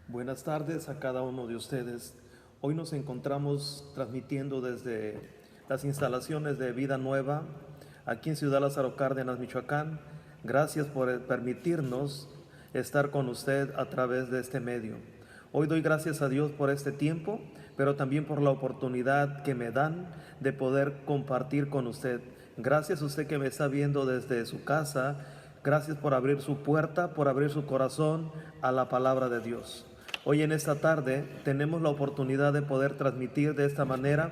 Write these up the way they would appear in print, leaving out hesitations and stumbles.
Buenas tardes a cada uno de ustedes. Hoy nos encontramos transmitiendo desde las instalaciones de Vida Nueva, aquí en Ciudad Lázaro Cárdenas, Michoacán. Gracias por permitirnos estar con usted a través de este medio. Hoy doy gracias a Dios por este tiempo, pero también por la oportunidad que me dan de poder compartir con usted. Gracias a usted que me está viendo desde su casa. Gracias por abrir su puerta, por abrir su corazón a la palabra de Dios. Hoy en esta tarde tenemos la oportunidad de poder transmitir de esta manera.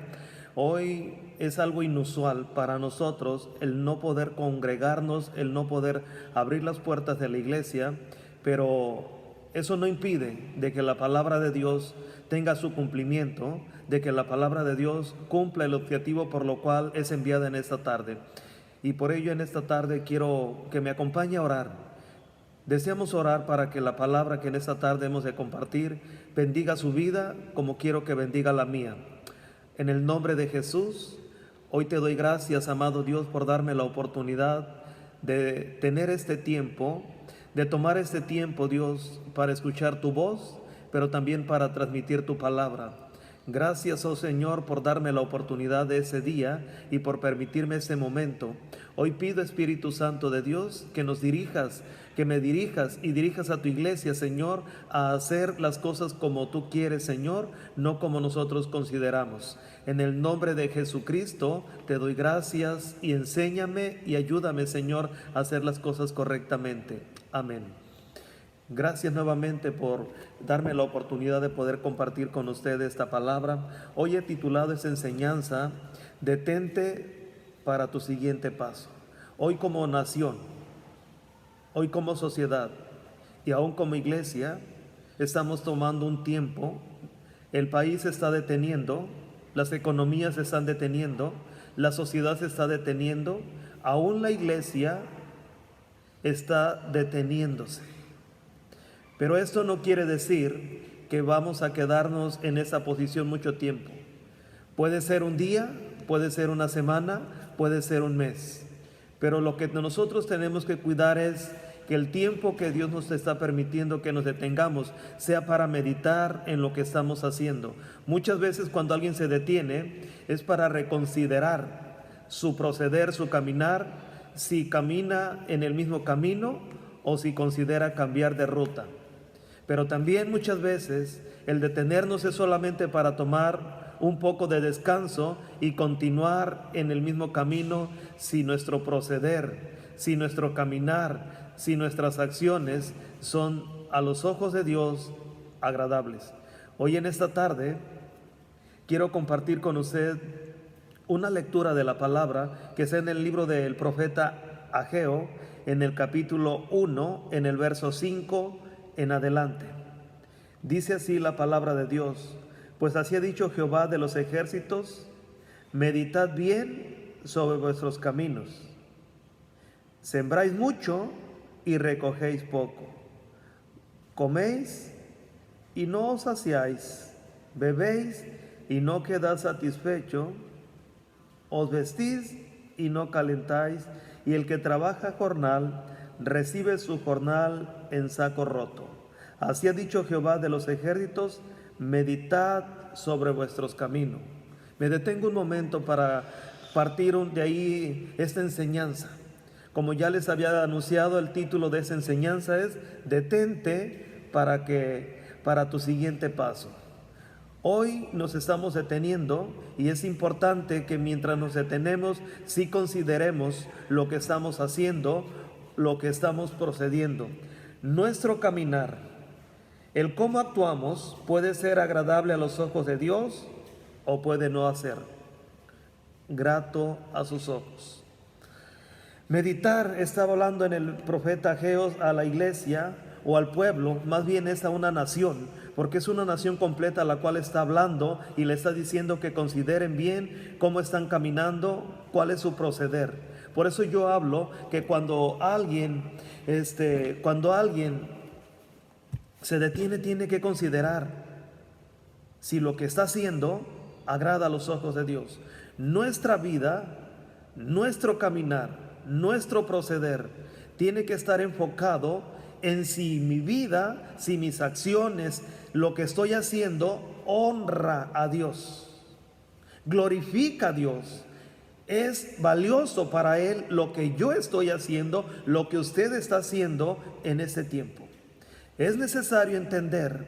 Hoy es algo inusual para nosotros el no poder congregarnos, el no poder abrir las puertas de la iglesia, pero eso no impide de que la palabra de Dios tenga su cumplimiento, de que la palabra de Dios cumpla el objetivo por lo cual es enviada en esta tarde. Y por ello en esta tarde quiero que me acompañe a orar. Deseamos orar para que la palabra que en esta tarde hemos de compartir bendiga su vida como quiero que bendiga la mía. En el nombre de Jesús, hoy te doy gracias, amado Dios, por darme la oportunidad de tener este tiempo, de tomar este tiempo, Dios, para escuchar tu voz, pero también para transmitir tu palabra. Gracias, oh Señor, por darme la oportunidad de ese día y por permitirme este momento. Hoy pido, Espíritu Santo de Dios, que nos dirijas, que me dirijas y dirijas a tu iglesia, Señor, a hacer las cosas como tú quieres, Señor, no como nosotros consideramos. En el nombre de Jesucristo te doy gracias y enséñame y ayúdame, Señor, a hacer las cosas correctamente. Amén. Gracias nuevamente por darme la oportunidad de poder compartir con ustedes esta palabra. Hoy he titulado esta enseñanza, Detente para tu siguiente paso. Hoy como nación, hoy como sociedad y aún como iglesia, estamos tomando un tiempo. El país se está deteniendo, las economías se están deteniendo, la sociedad se está deteniendo, aún la iglesia está deteniéndose. Pero esto no quiere decir que vamos a quedarnos en esa posición mucho tiempo. Puede ser un día, puede ser una semana, puede ser un mes. Pero lo que nosotros tenemos que cuidar es que el tiempo que Dios nos está permitiendo que nos detengamos sea para meditar en lo que estamos haciendo. Muchas veces cuando alguien se detiene es para reconsiderar su proceder, su caminar, si camina en el mismo camino o si considera cambiar de ruta. Pero también muchas veces el detenernos es solamente para tomar un poco de descanso y continuar en el mismo camino si nuestro proceder, si nuestro caminar, si nuestras acciones son a los ojos de Dios agradables. Hoy en esta tarde quiero compartir con usted una lectura de la palabra que está en el libro del profeta Ageo, en el capítulo 1, en el verso 5 en adelante. Dice así la palabra de Dios: pues así ha dicho Jehová de los ejércitos, meditad bien sobre vuestros caminos. Sembráis mucho y recogéis poco. Coméis y no os saciáis. Bebéis y no quedáis satisfecho. Os vestís y no calentáis. Y el que trabaja jornal recibe su jornal en saco roto. Así ha dicho Jehová de los ejércitos, meditad sobre vuestros caminos. Me detengo un momento para partir de ahí esta enseñanza. Como ya les había anunciado, el título de esa enseñanza es Detente para tu siguiente paso. Hoy nos estamos deteniendo y es importante que mientras nos detenemos sí consideremos lo que estamos haciendo, lo que estamos procediendo. Nuestro caminar, el cómo actuamos, puede ser agradable a los ojos de Dios o puede no ser grato a sus ojos. Meditar, estaba hablando en el profeta Ageo a la iglesia o al pueblo, más bien es a una nación, porque es una nación completa a la cual está hablando y le está diciendo que consideren bien cómo están caminando, cuál es su proceder. Por eso yo hablo que cuando alguien se detiene, tiene que considerar si lo que está haciendo agrada a los ojos de Dios. Nuestra vida, nuestro caminar, nuestro proceder tiene que estar enfocado en si mi vida, si mis acciones, lo que estoy haciendo honra a Dios, glorifica a Dios. Es valioso para Él lo que yo estoy haciendo, lo que usted está haciendo en este tiempo. Es necesario entender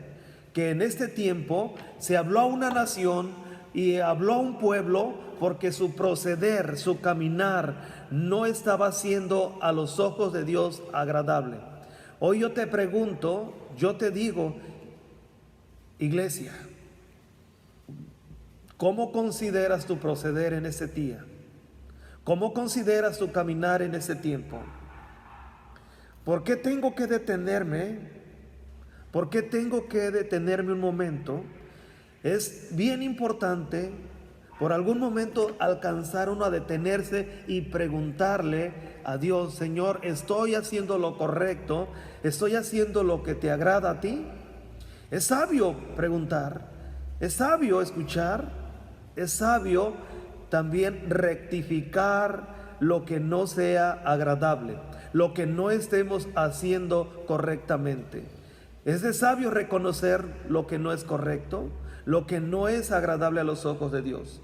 que en este tiempo se habló a una nación y habló a un pueblo porque su proceder, su caminar no estaba siendo a los ojos de Dios agradable. Hoy yo te pregunto, yo te digo, iglesia, ¿cómo consideras tu proceder en este día? ¿Cómo consideras tu caminar en este tiempo? ¿Por qué tengo que detenerme? ¿Por qué tengo que detenerme un momento? Es bien importante por algún momento alcanzar uno a detenerse y preguntarle a Dios: Señor, ¿estoy haciendo lo correcto? ¿Estoy haciendo lo que te agrada a ti? Es sabio preguntar, es sabio escuchar, es sabio también rectificar lo que no sea agradable, lo que no estemos haciendo correctamente. Es de sabio reconocer lo que no es correcto, lo que no es agradable a los ojos de Dios.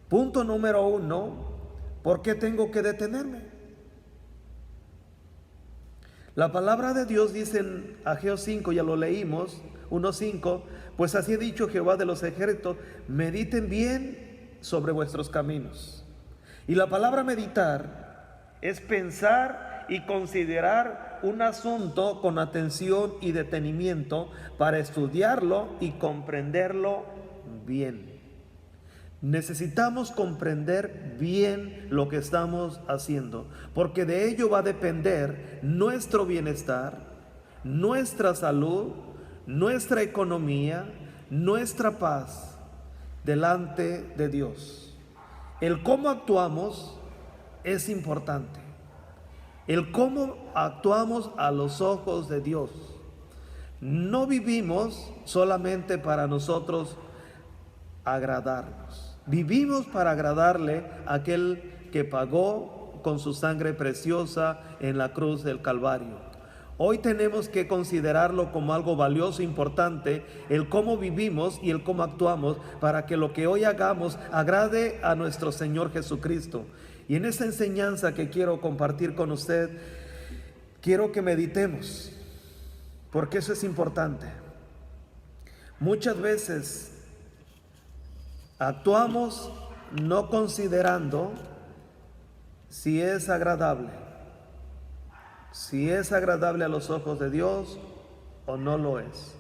Punto número 1, ¿por qué tengo que detenerme? La palabra de Dios dice en Ageo 5, ya lo leímos, 1:5, pues así ha dicho Jehová de los ejércitos, mediten bien sobre vuestros caminos. Y la palabra meditar es pensar y considerar un asunto con atención y detenimiento para estudiarlo y comprenderlo bien. Necesitamos comprender bien lo que estamos haciendo, porque de ello va a depender nuestro bienestar, nuestra salud, nuestra economía, nuestra paz delante de Dios. El cómo actuamos es importante. El cómo actuamos a los ojos de Dios. No vivimos solamente para nosotros agradarnos. Vivimos para agradarle a aquel que pagó con su sangre preciosa en la cruz del Calvario. Hoy tenemos que considerarlo como algo valioso e importante, el cómo vivimos y el cómo actuamos, para que lo que hoy hagamos agrade a nuestro Señor Jesucristo. Y en esta enseñanza que quiero compartir con usted, quiero que meditemos, porque eso es importante. Muchas veces actuamos no considerando si es agradable a los ojos de Dios o no lo es.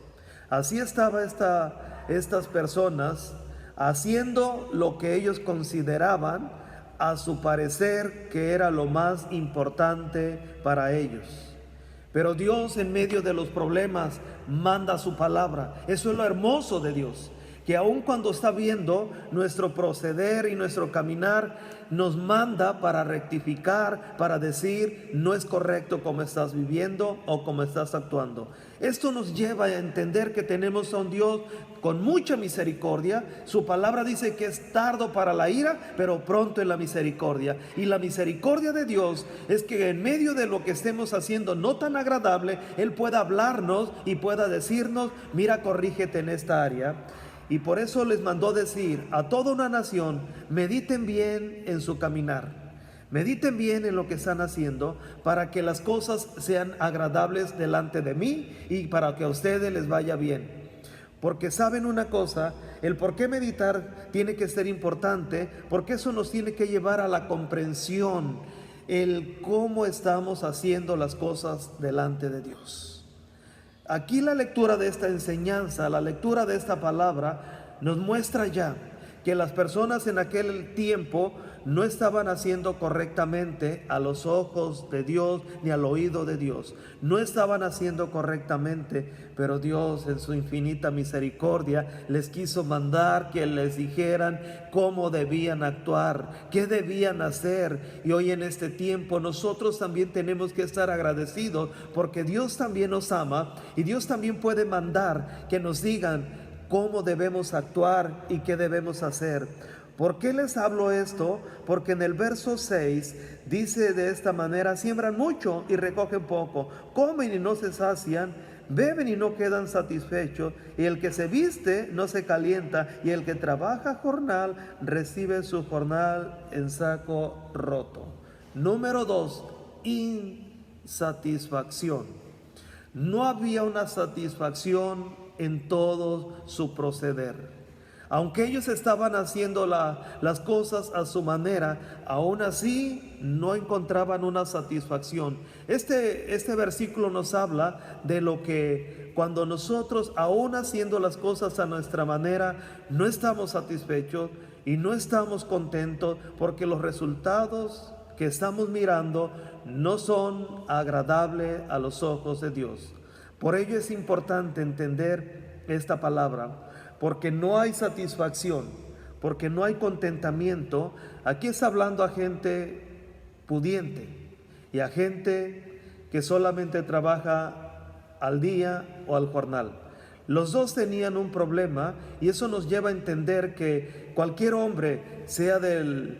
Así estaba estas personas haciendo lo que ellos consideraban a su parecer que era lo más importante para ellos. Pero Dios, en medio de los problemas, manda su palabra. Eso es lo hermoso de Dios, que aun cuando está viendo nuestro proceder y nuestro caminar, nos manda para rectificar, para decir: no es correcto como estás viviendo o como estás actuando. Esto nos lleva a entender que tenemos a un Dios con mucha misericordia. Su palabra dice que es tardo para la ira, pero pronto en la misericordia. Y la misericordia de Dios es que en medio de lo que estemos haciendo no tan agradable, Él pueda hablarnos y pueda decirnos: mira, corrígete en esta área. Y por eso les mandó decir a toda una nación: mediten bien en su caminar, mediten bien en lo que están haciendo, para que las cosas sean agradables delante de mí y para que a ustedes les vaya bien. Porque saben una cosa, el por qué meditar tiene que ser importante, porque eso nos tiene que llevar a la comprensión, el cómo estamos haciendo las cosas delante de Dios. Aquí la lectura de esta enseñanza, la lectura de esta palabra, nos muestra ya que las personas en aquel tiempo no estaban haciendo correctamente a los ojos de Dios ni al oído de Dios. No estaban haciendo correctamente, pero Dios en su infinita misericordia les quiso mandar que les dijeran cómo debían actuar, qué debían hacer. Y hoy en este tiempo nosotros también tenemos que estar agradecidos, porque Dios también nos ama y Dios también puede mandar que nos digan cómo debemos actuar y qué debemos hacer. ¿Por qué les hablo esto? Porque en el verso 6 dice de esta manera: siembran mucho y recogen poco, comen y no se sacian, beben y no quedan satisfechos, y el que se viste no se calienta, y el que trabaja jornal recibe su jornal en saco roto. Número 2, insatisfacción. No había una satisfacción en todo su proceder. Aunque ellos estaban haciendo las cosas a su manera, aún así no encontraban una satisfacción. Este versículo nos habla de lo que cuando nosotros, aún haciendo las cosas a nuestra manera, no estamos satisfechos y no estamos contentos, porque los resultados que estamos mirando no son agradables a los ojos de Dios. Por ello es importante entender esta palabra. Porque no hay satisfacción, porque no hay contentamiento. Aquí está hablando a gente pudiente y a gente que solamente trabaja al día o al jornal. Los dos tenían un problema, y eso nos lleva a entender que cualquier hombre, sea del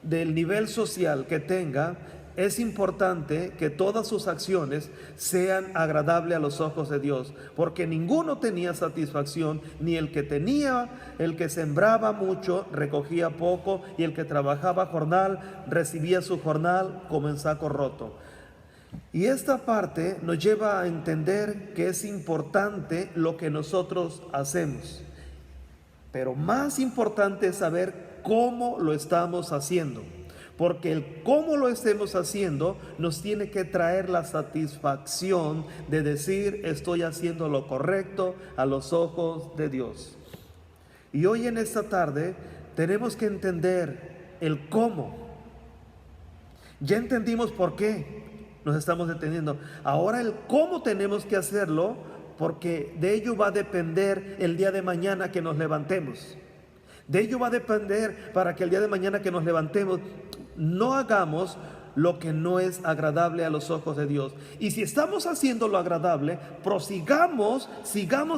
nivel social que tenga, es importante que todas sus acciones sean agradables a los ojos de Dios, porque ninguno tenía satisfacción, ni el que tenía, el que sembraba mucho, recogía poco, y el que trabajaba jornal, recibía su jornal como en saco roto. Y esta parte nos lleva a entender que es importante lo que nosotros hacemos, pero más importante es saber cómo lo estamos haciendo. Porque el cómo lo estemos haciendo nos tiene que traer la satisfacción de decir: estoy haciendo lo correcto a los ojos de Dios. Y hoy en esta tarde tenemos que entender el cómo. Ya entendimos por qué nos estamos deteniendo. Ahora el cómo tenemos que hacerlo, porque de ello va a depender el día de mañana que nos levantemos. De ello va a depender para que el día de mañana que nos levantemos no hagamos lo que no es agradable a los ojos de Dios. Y si estamos haciendo lo agradable, sigamos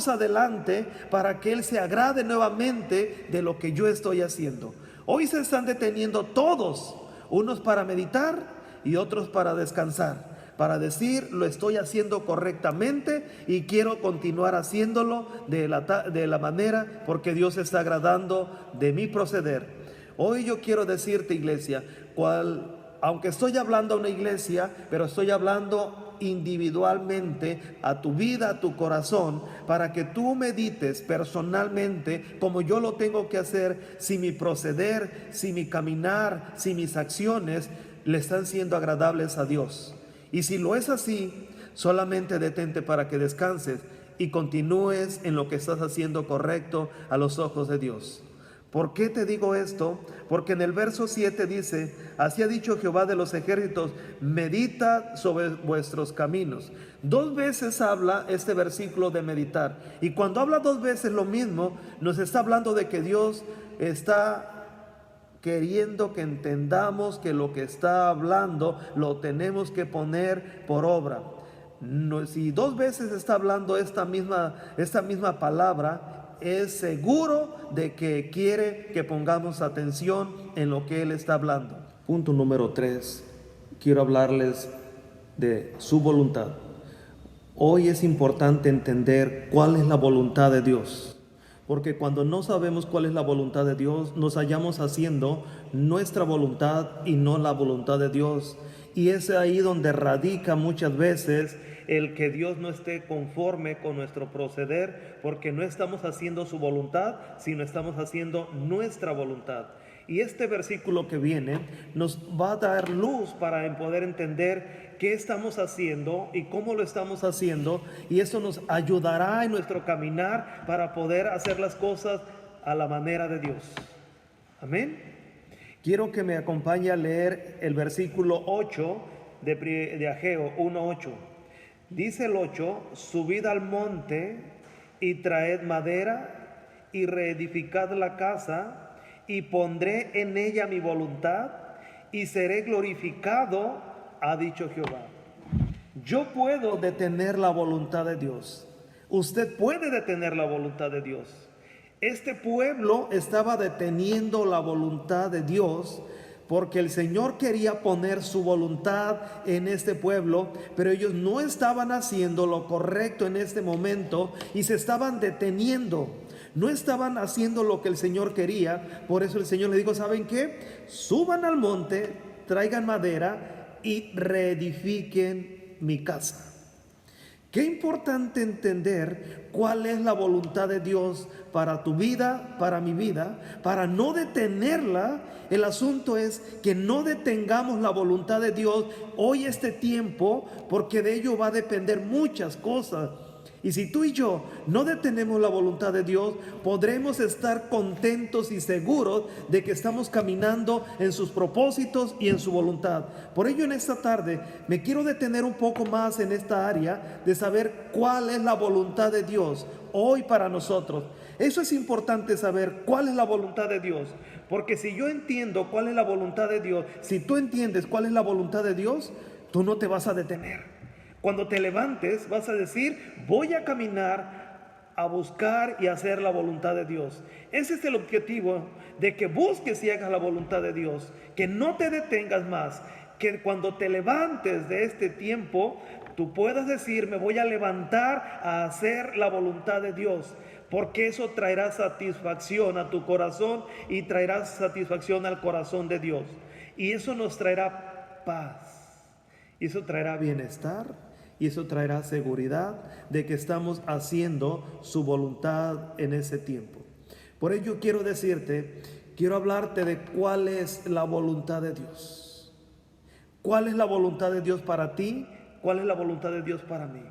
adelante para que Él se agrade nuevamente de lo que yo estoy haciendo. Hoy se están deteniendo todos, unos para meditar y otros para descansar, para decir: lo estoy haciendo correctamente y quiero continuar haciéndolo de la manera, porque Dios está agradando de mi proceder. Hoy yo quiero decirte, iglesia, aunque estoy hablando a una iglesia, pero estoy hablando individualmente a tu vida, a tu corazón, para que tú medites personalmente como yo lo tengo que hacer, si mi proceder, si mi caminar, si mis acciones le están siendo agradables a Dios. Y si lo es así, solamente detente para que descanses y continúes en lo que estás haciendo correcto a los ojos de Dios. ¿Por qué te digo esto? Porque en el verso 7 dice: así ha dicho Jehová de los ejércitos, medita sobre vuestros caminos. 2 veces habla este versículo de meditar. Y cuando habla 2 veces lo mismo, nos está hablando de que Dios está queriendo que entendamos que lo que está hablando lo tenemos que poner por obra. No, si 2 veces está hablando esta misma palabra, es seguro de que quiere que pongamos atención en lo que Él está hablando. Punto número 3. Quiero hablarles de su voluntad. Hoy es importante entender cuál es la voluntad de Dios. Porque cuando no sabemos cuál es la voluntad de Dios, nos hallamos haciendo nuestra voluntad y no la voluntad de Dios. Y es ahí donde radica muchas veces el que Dios no esté conforme con nuestro proceder, porque no estamos haciendo su voluntad, sino estamos haciendo nuestra voluntad. Y este versículo que viene nos va a dar luz para poder entender qué estamos haciendo y cómo lo estamos haciendo, y eso nos ayudará en nuestro caminar para poder hacer las cosas a la manera de Dios. Amén. Quiero que me acompañe a leer el versículo 8 de Ageo 1:8. Dice el 8: subid al monte y traed madera y reedificad la casa, y pondré en ella mi voluntad y seré glorificado, ha dicho Jehová. Yo puedo detener la voluntad de Dios. Usted puede detener la voluntad de Dios. Este pueblo estaba deteniendo la voluntad de Dios porque el Señor quería poner su voluntad en este pueblo, pero ellos no estaban haciendo lo correcto en este momento y se estaban deteniendo. No estaban haciendo lo que el Señor quería. Por eso el Señor le dijo, ¿saben qué? Suban al monte, traigan madera y reedifiquen mi casa. Qué importante entender cuál es la voluntad de Dios para tu vida, para mi vida, para no detenerla. El asunto es que no detengamos la voluntad de Dios hoy, este tiempo, porque de ello va a depender muchas cosas. Y si tú y yo no detenemos la voluntad de Dios, podremos estar contentos y seguros de que estamos caminando en sus propósitos y en su voluntad. Por ello, en esta tarde me quiero detener un poco más en esta área de saber cuál es la voluntad de Dios hoy para nosotros. Eso es importante, saber cuál es la voluntad de Dios, porque si yo entiendo cuál es la voluntad de Dios, si tú entiendes cuál es la voluntad de Dios, tú no te vas a detener. Cuando te levantes vas a decir, voy a caminar a buscar y hacer la voluntad de Dios. Ese es el objetivo, de que busques y hagas la voluntad de Dios, que no te detengas más, que cuando te levantes de este tiempo, tú puedas decir, me voy a levantar a hacer la voluntad de Dios, porque eso traerá satisfacción a tu corazón y traerá satisfacción al corazón de Dios. Y eso nos traerá paz, y eso traerá bienestar. Y eso traerá seguridad de que estamos haciendo su voluntad en ese tiempo. Por ello quiero decirte, quiero hablarte de cuál es la voluntad de Dios. ¿Cuál es la voluntad de Dios para ti? ¿Cuál es la voluntad de Dios para mí?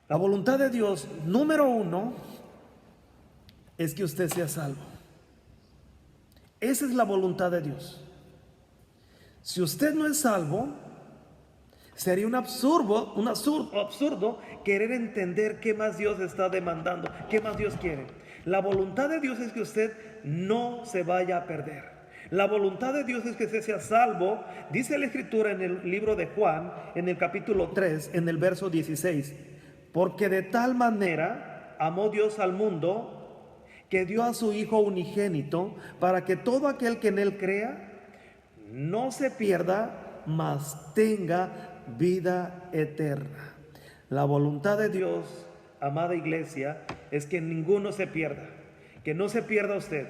La voluntad de Dios, número uno, es que usted sea salvo. Esa es la voluntad de Dios. Si usted no es salvo, sería un absurdo querer entender qué más Dios está demandando, qué más Dios quiere. La voluntad de Dios es que usted no se vaya a perder. La voluntad de Dios es que usted sea salvo. Dice la Escritura en el libro de Juan, en el capítulo 3, en el verso 16, porque de tal manera amó Dios al mundo que dio a su Hijo unigénito para que todo aquel que en él crea no se pierda, mas tenga vida eterna. La voluntad de Dios, amada iglesia, es que ninguno se pierda, que no se pierda usted,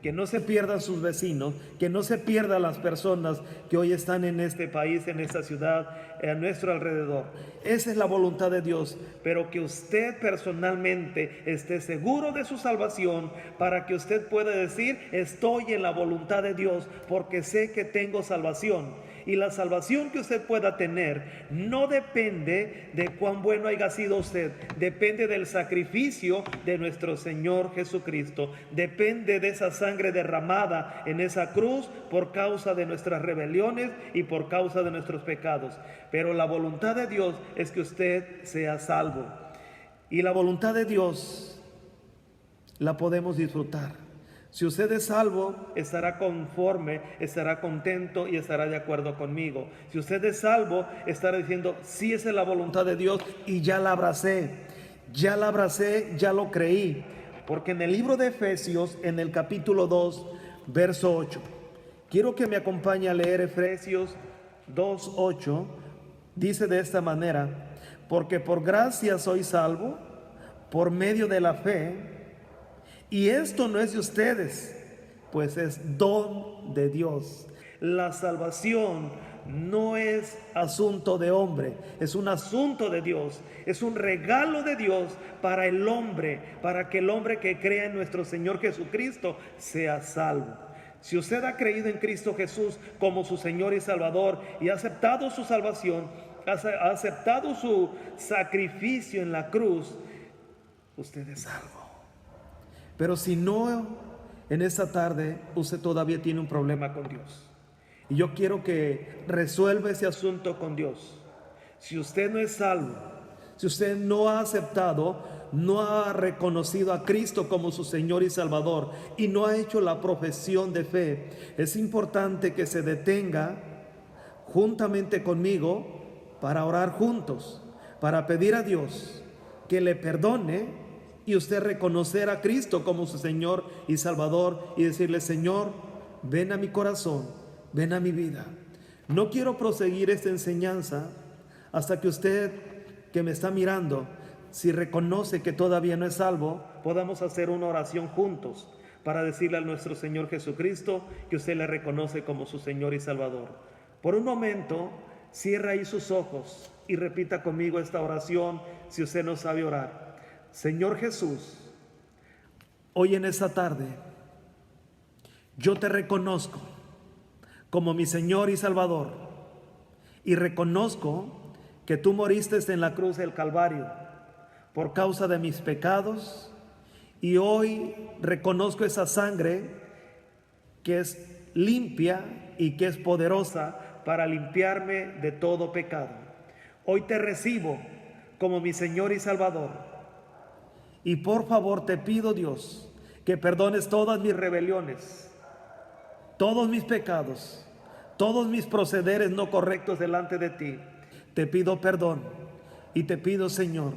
que no se pierdan sus vecinos, que no se pierdan las personas que hoy están en este país, en esta ciudad, a nuestro alrededor. Esa es la voluntad de Dios, pero que usted personalmente esté seguro de su salvación, para que usted pueda decir, estoy en la voluntad de Dios, porque sé que tengo salvación. Y la salvación que usted pueda tener no depende de cuán bueno haya sido usted, depende del sacrificio de nuestro Señor Jesucristo, depende de esa sangre derramada en esa cruz por causa de nuestras rebeliones y por causa de nuestros pecados. Pero la voluntad de Dios es que usted sea salvo. Y la voluntad de Dios la podemos disfrutar. Si usted es salvo, estará conforme, estará contento y estará de acuerdo conmigo. Si usted es salvo, estará diciendo, sí, esa es la voluntad de Dios y ya la abracé, ya lo creí. Porque en el libro de Efesios, en el capítulo 2, verso 8, quiero que me acompañe a leer Efesios 2:8, dice de esta manera, porque por gracia soy salvo, por medio de la fe. Y esto no es de ustedes, pues es don de Dios. La salvación no es asunto de hombre, es un asunto de Dios. Es un regalo de Dios para el hombre, para que el hombre que crea en nuestro Señor Jesucristo sea salvo. Si usted ha creído en Cristo Jesús como su Señor y Salvador y ha aceptado su salvación, ha aceptado su sacrificio en la cruz, usted es salvo. Pero si no, en esta tarde usted todavía tiene un problema con Dios. Y yo quiero que resuelva ese asunto con Dios. Si usted no es salvo, si usted no ha aceptado, no ha reconocido a Cristo como su Señor y Salvador y no ha hecho la profesión de fe, es importante que se detenga juntamente conmigo para orar juntos, para pedir a Dios que le perdone y usted reconocer a Cristo como su Señor y Salvador y decirle: Señor, ven a mi corazón, ven a mi vida. No quiero proseguir esta enseñanza hasta que usted, que me está mirando, si reconoce que todavía no es salvo, podamos hacer una oración juntos para decirle a nuestro Señor Jesucristo que usted le reconoce como su Señor y Salvador. Por un momento, cierra ahí sus ojos y repita conmigo esta oración si usted no sabe orar. Señor Jesús, hoy en esta tarde, yo te reconozco como mi Señor y Salvador, y reconozco que tú moriste en la cruz del Calvario por causa de mis pecados, y hoy reconozco esa sangre que es limpia y que es poderosa para limpiarme de todo pecado. Hoy te recibo como mi Señor y Salvador, y por favor te pido, Dios, que perdones todas mis rebeliones, todos mis pecados, todos mis procederes no correctos delante de ti. Te pido perdón y te pido, Señor,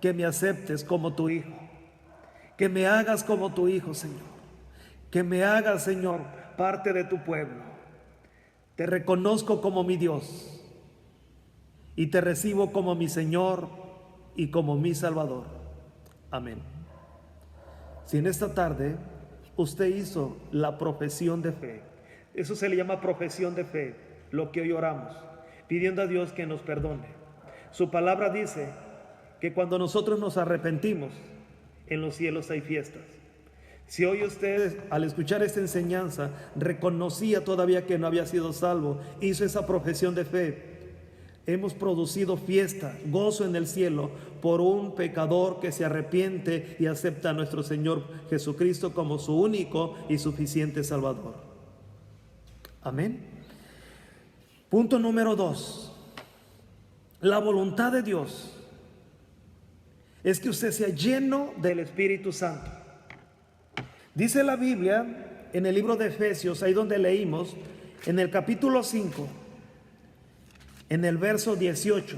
que me aceptes como tu hijo, que me hagas como tu hijo, Señor, que me hagas, Señor, parte de tu pueblo. Te reconozco como mi Dios y te recibo como mi Señor y como mi Salvador. Amén. Si en esta tarde usted hizo la profesión de fe, eso se le llama profesión de fe, lo que hoy oramos, pidiendo a Dios que nos perdone. Su palabra dice que cuando nosotros nos arrepentimos, en los cielos hay fiestas. Si hoy usted, al escuchar esta enseñanza, reconocía todavía que no había sido salvo, hizo esa profesión de fe, hemos producido fiesta, gozo en el cielo por un pecador que se arrepiente y acepta a nuestro Señor Jesucristo como su único y suficiente Salvador. Amén. Punto número 2. La voluntad de Dios es que usted sea lleno del Espíritu Santo. Dice la Biblia en el libro de Efesios, ahí donde leímos, en el capítulo 5, en el verso 18,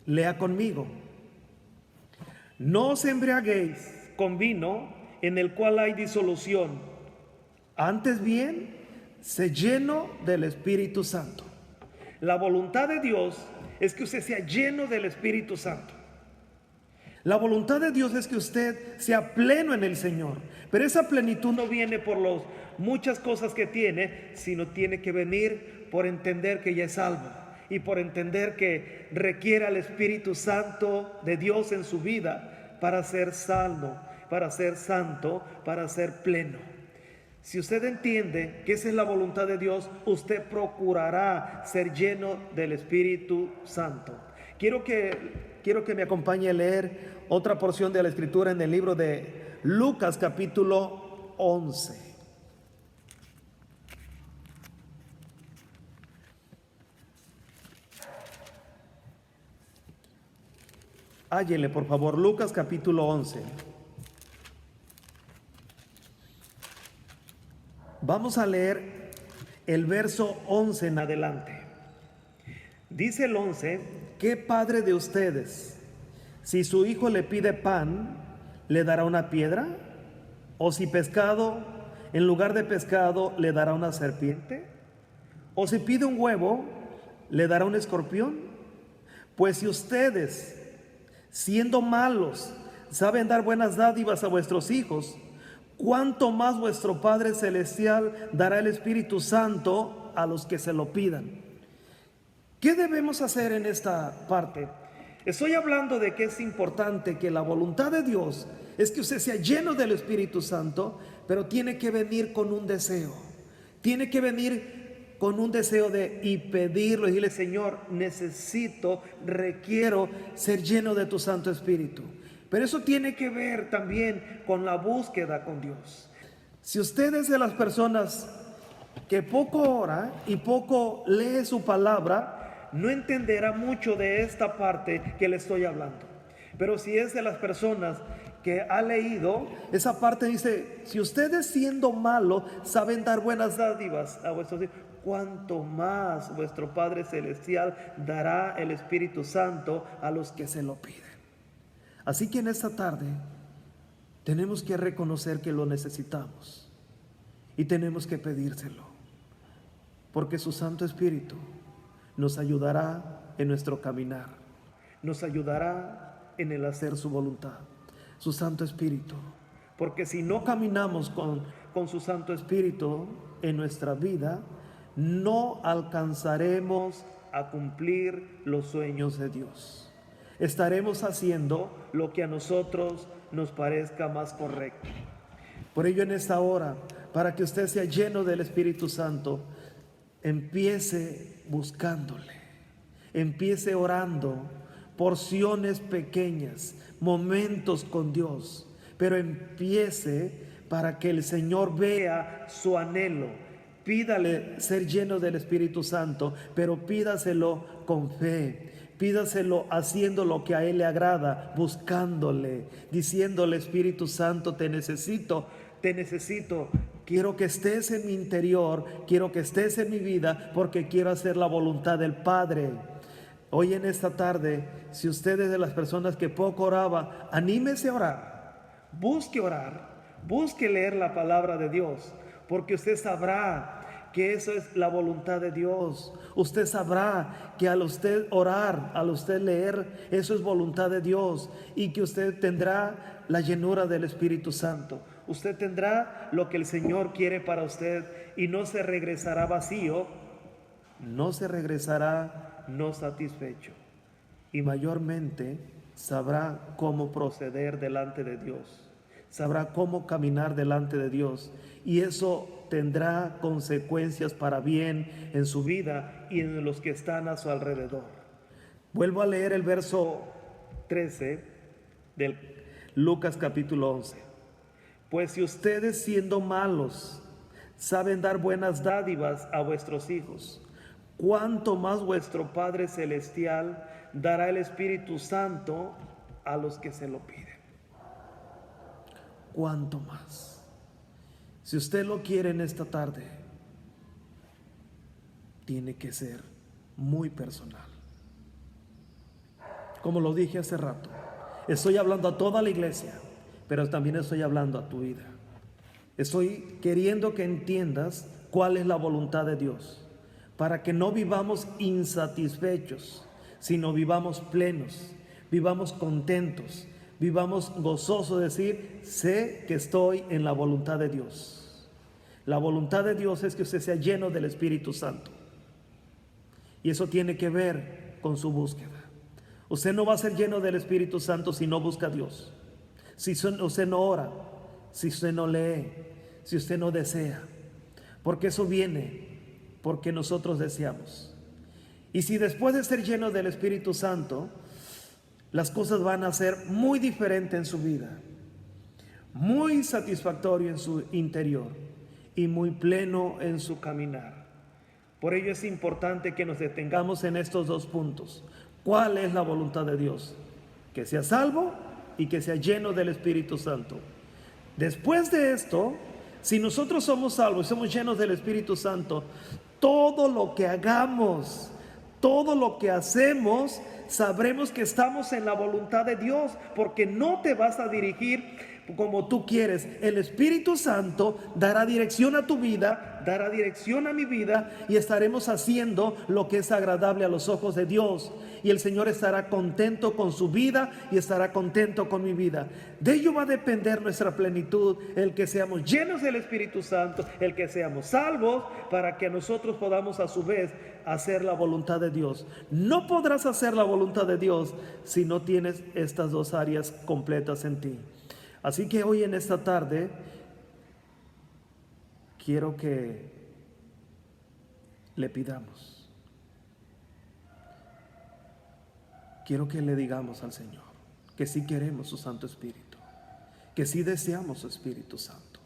lea conmigo: no os embriaguéis con vino en el cual hay disolución, antes bien, sé lleno del Espíritu Santo. La voluntad de Dios es que usted sea lleno del Espíritu Santo. La voluntad de Dios es que usted sea pleno en el Señor, pero esa plenitud no viene por muchas cosas que tiene, sino tiene que venir por entender que ya es salvo y por entender que requiere al Espíritu Santo de Dios en su vida para ser salvo, para ser santo, para ser pleno. Si usted entiende que esa es la voluntad de Dios, usted procurará ser lleno del Espíritu Santo. Quiero que me acompañe a leer otra porción de la Escritura en el libro de Lucas capítulo 11. Hállele por favor, Lucas capítulo 11. Vamos a leer el verso 11 en adelante. Dice el 11: ¿qué padre de ustedes, si su hijo le pide pan, le dará una piedra? ¿O si pescado, en lugar de pescado, le dará una serpiente? ¿O si pide un huevo, le dará un escorpión? Pues si ustedes, siendo malos, saben dar buenas dádivas a vuestros hijos, ¿cuánto más vuestro Padre Celestial dará el Espíritu Santo a los que se lo pidan? ¿Qué debemos hacer en esta parte? Estoy hablando de que es importante que la voluntad de Dios es que usted sea lleno del Espíritu Santo, pero tiene que venir con un deseo. Tiene que venir con un deseo y pedirlo y decirle: Señor, necesito, requiero ser lleno de tu Santo Espíritu. Pero eso tiene que ver también con la búsqueda con Dios. Si usted es de las personas que poco ora y poco lee su palabra, no entenderá mucho de esta parte que le estoy hablando. Pero si es de las personas que ha leído, esa parte dice: si ustedes siendo malos saben dar buenas dádivas a vuestros hijos, cuánto más vuestro Padre Celestial dará el Espíritu Santo a los que se lo piden. Así que en esta tarde tenemos que reconocer que lo necesitamos y tenemos que pedírselo, porque su Santo Espíritu nos ayudará en nuestro caminar, nos ayudará en el hacer su voluntad, su Santo Espíritu. Porque si no caminamos con su Santo Espíritu en nuestra vida, no alcanzaremos a cumplir los sueños de Dios. Estaremos haciendo lo que a nosotros nos parezca más correcto. Por ello, en esta hora, para que usted sea lleno del Espíritu Santo, empiece buscándole, empiece orando, porciones pequeñas, momentos con Dios, pero empiece para que el Señor vea su anhelo. Pídale ser lleno del Espíritu Santo, pero pídaselo con fe. Pídaselo haciendo lo que a Él le agrada, buscándole, diciéndole: Espíritu Santo, te necesito, quiero que estés en mi interior, quiero que estés en mi vida, porque quiero hacer la voluntad del Padre. Hoy en esta tarde, si usted es de las personas que poco oraba, anímese a orar, busque leer la palabra de Dios, porque usted sabrá que eso es la voluntad de Dios. Usted sabrá que al usted orar, al usted leer, eso es voluntad de Dios, y que usted tendrá la llenura del Espíritu Santo. Usted tendrá lo que el Señor quiere para usted y no se regresará vacío, no se regresará no satisfecho, y mayormente sabrá cómo proceder delante de Dios, sabrá cómo caminar delante de Dios, y eso tendrá consecuencias para bien en su vida y en los que están a su alrededor. Vuelvo a leer el verso 13 del Lucas capítulo 11. Pues si ustedes, siendo malos, saben dar buenas dádivas a vuestros hijos, cuánto más vuestro Padre Celestial dará el Espíritu Santo a los que se lo piden. Cuánto más. Si usted lo quiere en esta tarde, tiene que ser muy personal. Como lo dije hace rato, estoy hablando a toda la iglesia, pero también estoy hablando a tu vida. Estoy queriendo que entiendas cuál es la voluntad de Dios, para que no vivamos insatisfechos, sino vivamos plenos, vivamos contentos, vivamos gozosos de decir: sé que estoy en la voluntad de Dios. La voluntad de Dios es que usted sea lleno del Espíritu Santo, y eso tiene que ver con su búsqueda. Usted no va a ser lleno del Espíritu Santo si no busca a Dios, si usted no ora, si usted no lee, si usted no desea, porque eso viene porque nosotros deseamos. Y si después de ser lleno del Espíritu Santo, las cosas van a ser muy diferentes en su vida, muy satisfactorio en su interior y muy pleno en su caminar. Por ello es importante que nos detengamos en estos dos puntos. ¿Cuál es la voluntad de Dios? Que sea salvo y que sea lleno del Espíritu Santo. Después de esto, si nosotros somos salvos y somos llenos del Espíritu Santo, todo lo que hagamos, todo lo que hacemos, sabremos que estamos en la voluntad de Dios, porque no te vas a dirigir como tú quieres. El Espíritu Santo dará dirección a tu vida, dará dirección a mi vida, y estaremos haciendo lo que es agradable a los ojos de Dios, y el Señor estará contento con su vida y estará contento con mi vida. De ello va a depender nuestra plenitud, el que seamos llenos del Espíritu Santo, el que seamos salvos, para que nosotros podamos a su vez hacer la voluntad de Dios. No podrás hacer la voluntad de Dios si no tienes estas dos áreas completas en ti. Así que hoy en esta tarde quiero que le pidamos, quiero que le digamos al Señor que sí queremos su Santo Espíritu, que sí deseamos su Espíritu Santo.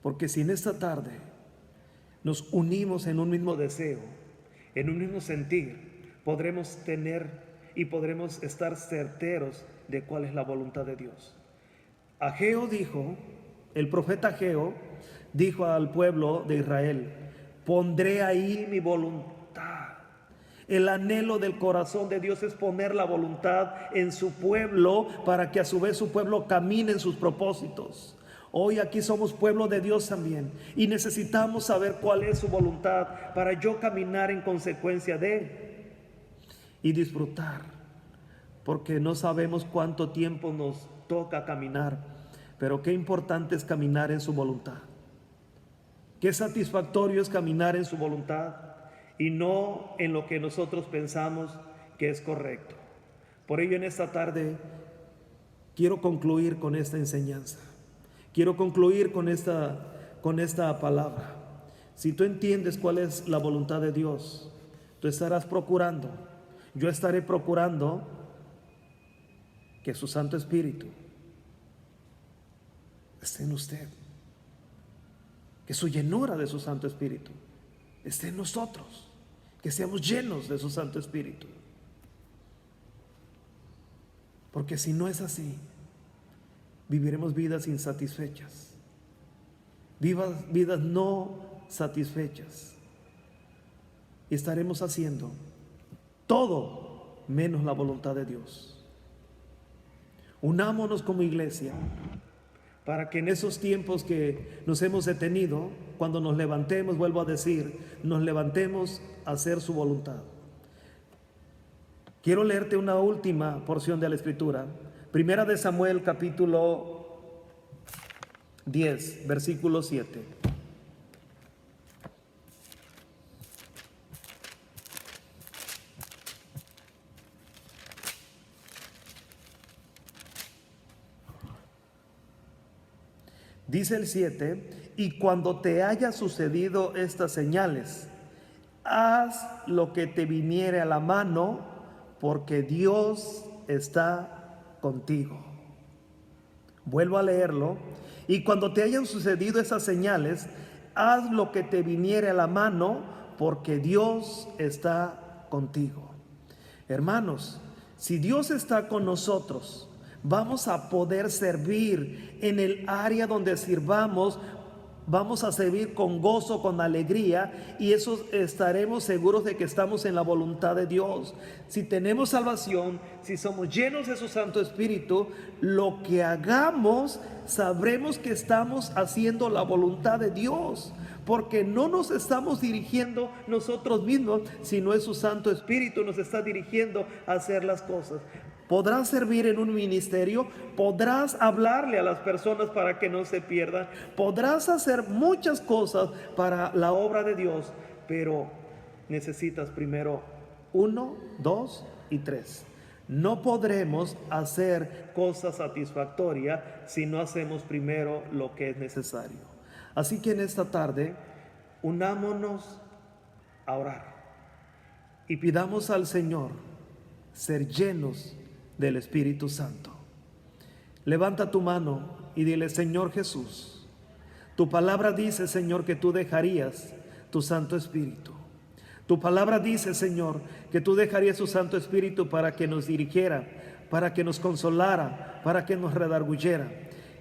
Porque si en esta tarde nos unimos en un mismo deseo, en un mismo sentir, podremos tener y podremos estar certeros de cuál es la voluntad de Dios. Ageo dijo, el profeta Ageo dijo al pueblo de Israel: pondré ahí mi voluntad. El anhelo del corazón de Dios es poner la voluntad en su pueblo para que a su vez su pueblo camine en sus propósitos. Hoy aquí somos pueblo de Dios también y necesitamos saber cuál es su voluntad para yo caminar en consecuencia de Él y disfrutar, porque no sabemos cuánto tiempo nos toca caminar, pero qué importante es caminar en su voluntad. Qué satisfactorio es caminar en su voluntad y no en lo que nosotros pensamos que es correcto. Por ello en esta tarde quiero concluir con esta enseñanza. Quiero concluir con esta palabra. Si tú entiendes cuál es la voluntad de Dios, tú estarás procurando, yo estaré procurando que su Santo Espíritu esté en usted, que su llenura de su Santo Espíritu esté en nosotros, que seamos llenos de su Santo Espíritu. Porque si no es así, viviremos vidas insatisfechas, vidas no satisfechas, y estaremos haciendo todo menos la voluntad de Dios. Unámonos como iglesia para que en esos tiempos que nos hemos detenido, cuando nos levantemos, vuelvo a decir, nos levantemos a hacer su voluntad. Quiero leerte una última porción de la Escritura. Primera de Samuel, capítulo 10, versículo 7. Dice el 7, y cuando te haya sucedido estas señales, haz lo que te viniere a la mano, porque Dios está contigo. Vuelvo a leerlo. Y cuando te hayan sucedido esas señales, haz lo que te viniere a la mano, porque Dios está contigo. Hermanos, si Dios está con nosotros, vamos a poder servir en el área donde sirvamos. Vamos a servir con gozo, con alegría, y eso estaremos seguros de que estamos en la voluntad de Dios. Si tenemos salvación, si somos llenos de su Santo Espíritu, lo que hagamos, sabremos que estamos haciendo la voluntad de Dios, porque no nos estamos dirigiendo nosotros mismos, sino es su Santo Espíritu nos está dirigiendo a hacer las cosas. Podrás servir en un ministerio, podrás hablarle a las personas para que no se pierdan, podrás hacer muchas cosas para la obra de Dios, pero necesitas primero 1, 2 y 3. No podremos hacer cosas satisfactorias si no hacemos primero lo que es necesario. Así que en esta tarde, unámonos a orar y pidamos al Señor ser llenos del Espíritu Santo. Levanta tu mano y dile: Señor Jesús, tu palabra dice, Señor, que tú dejarías tu Santo Espíritu. Tu palabra dice, Señor, que tú dejarías tu Santo Espíritu para que nos dirigiera, para que nos consolara, para que nos redarguyera.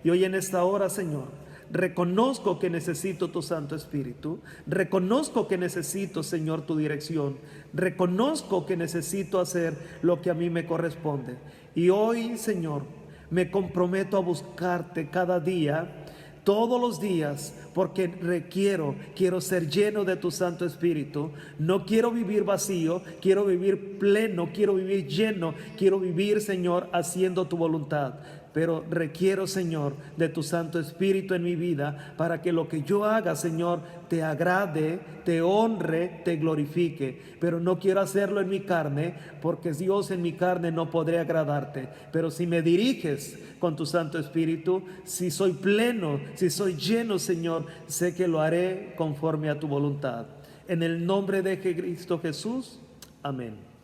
Y hoy en esta hora, Señor, reconozco que necesito tu Santo Espíritu, reconozco que necesito, Señor, tu dirección, reconozco que necesito hacer lo que a mí me corresponde. Y hoy, Señor, me comprometo a buscarte cada día, todos los días, porque quiero ser lleno de tu Santo Espíritu. No quiero vivir vacío, quiero vivir pleno, quiero vivir lleno, quiero vivir, Señor, haciendo tu voluntad. Pero requiero, Señor, de tu Santo Espíritu en mi vida para que lo que yo haga, Señor, te agrade, te honre, te glorifique. Pero no quiero hacerlo en mi carne, porque Dios, en mi carne no podré agradarte. Pero si me diriges con tu Santo Espíritu, si soy pleno, si soy lleno, Señor, sé que lo haré conforme a tu voluntad. En el nombre de Cristo Jesús, amén.